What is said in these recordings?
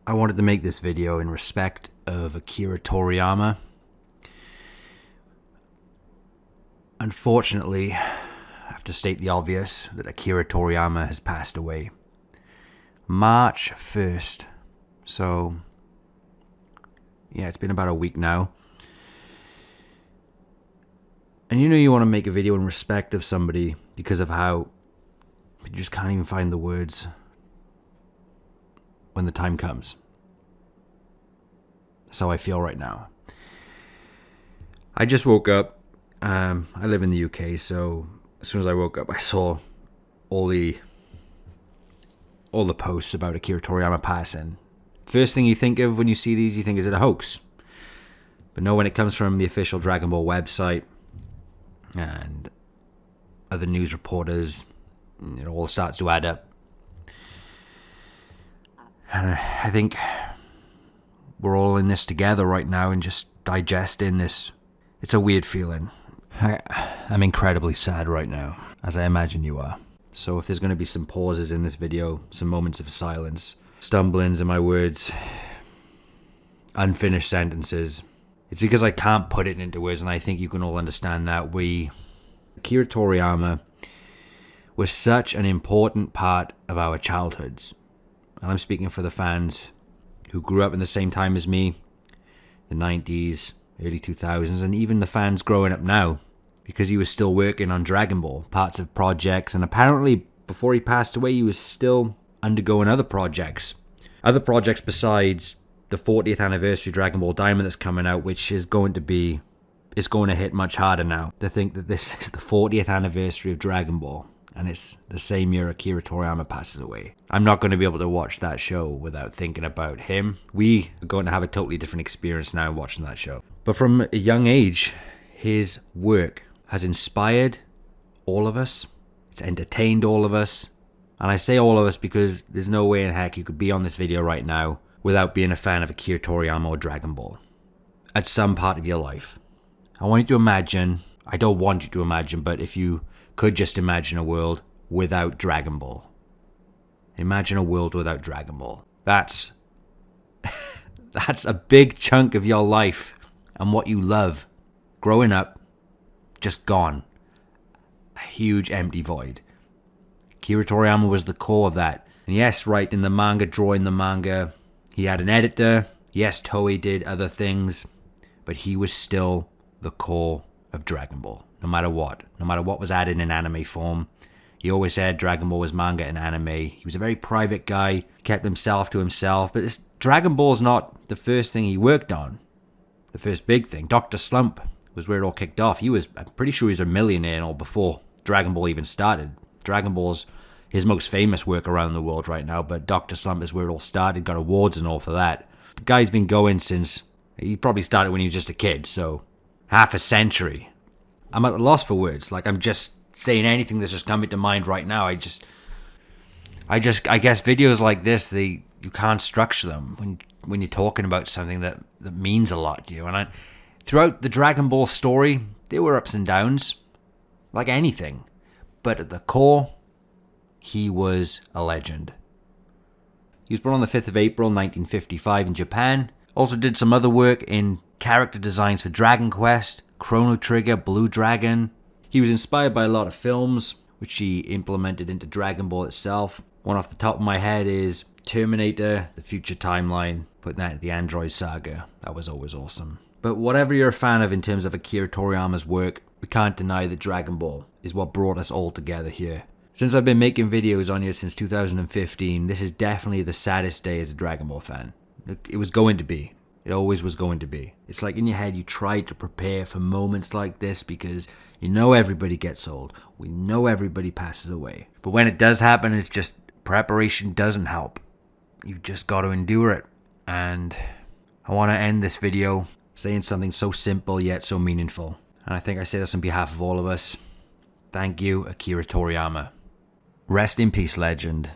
I wanted to make this video in respect of Akira Toriyama. Unfortunately, I have to state the obvious that Akira Toriyama has passed away. March 1st. So, yeah, it's been about a week now. And you want to make a video in respect of somebody because of how you just can't even find the words when the time comes. That's how I feel right now. I just woke up. I live in the UK, so as soon as I woke up, I saw all the posts about Akira Toriyama passing. First thing you think of when you see these, you think, is it a hoax? But no, when it comes from the official Dragon Ball website and other news reporters, it all starts to add up. And I think we're all in this together right now and just digesting this. It's a weird feeling. I'm incredibly sad right now, as I imagine you are. So if there's going to be some pauses in this video, some moments of silence, stumblings in my words, unfinished sentences, it's because I can't put it into words, and I think you can all understand that. Akira Toriyama was such an important part of our childhoods. And I'm speaking for the fans who grew up in the same time as me, the 90s, early 2000s, and even the fans growing up now, because he was still working on Dragon Ball, parts of projects, and apparently before he passed away, he was still undergoing other projects besides the 40th anniversary Dragon Ball Diamond that's coming out, which is going to hit much harder now. To think that this is the 40th anniversary of Dragon Ball, and it's the same year Akira Toriyama passes away. I'm not going to be able to watch that show without thinking about him. We are going to have a totally different experience now watching that show. But from a young age, his work has inspired all of us. It's entertained all of us. And I say all of us because there's no way in heck you could be on this video right now without being a fan of Akira Toriyama or Dragon Ball at some part of your life. I want you to imagine, I don't want you to imagine, but if you could just imagine a world without Dragon Ball. Imagine a world without Dragon Ball. That's a big chunk of your life and what you love growing up, just gone. A huge empty void. Akira Toriyama was the core of that. And yes, writing the manga, drawing the manga, he had an editor. Yes, Toei did other things, but he was still the core of Dragon Ball. No matter what was added in anime form. He always said Dragon Ball was manga and anime. He was a very private guy, kept himself to himself, but Dragon Ball's not the first thing he worked on. The first big thing, Dr. Slump, was where it all kicked off. I'm pretty sure he was a millionaire and all before Dragon Ball even started. Dragon Ball's his most famous work around the world right now, but Dr. Slump is where it all started, got awards and all for that. The guy's been going since, he probably started when he was just a kid, so half a century. I'm at a loss for words. Like, I'm just saying anything that's just coming to mind right now. I guess videos like this, you can't structure them when you're talking about something that means a lot to you. And throughout the Dragon Ball story, there were ups and downs, like anything. But at the core, he was a legend. He was born on the 5th of April, 1955 in Japan. Also did some other work in character designs for Dragon Quest, Chrono Trigger, Blue Dragon. He was inspired by a lot of films, which he implemented into Dragon Ball itself. One off the top of my head is Terminator, The Future Timeline, putting that in the Android saga. That was always awesome. But whatever you're a fan of in terms of Akira Toriyama's work, we can't deny that Dragon Ball is what brought us all together here. Since I've been making videos on here since 2015, this is definitely the saddest day as a Dragon Ball fan. It was going to be. It always was going to be. It's like in your head you try to prepare for moments like this because you know everybody gets old. We know everybody passes away. But when it does happen, it's just preparation doesn't help. You've just got to endure it. And I want to end this video saying something so simple yet so meaningful. And I think I say this on behalf of all of us. Thank you, Akira Toriyama. Rest in peace, legend.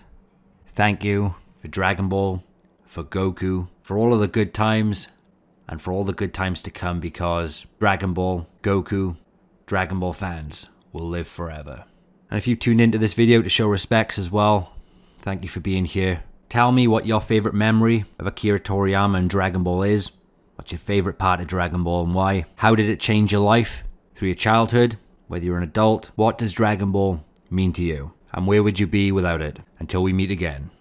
Thank you for Dragon Ball, for Goku, for all of the good times, and for all the good times to come, because Dragon Ball, Goku, Dragon Ball fans will live forever. And if you tuned into this video to show respects as well, thank you for being here. Tell me what your favorite memory of Akira Toriyama and Dragon Ball is. What's your favorite part of Dragon Ball and why? How did it change your life through your childhood? Whether you're an adult, what does Dragon Ball mean to you? And where would you be without it? Until we meet again.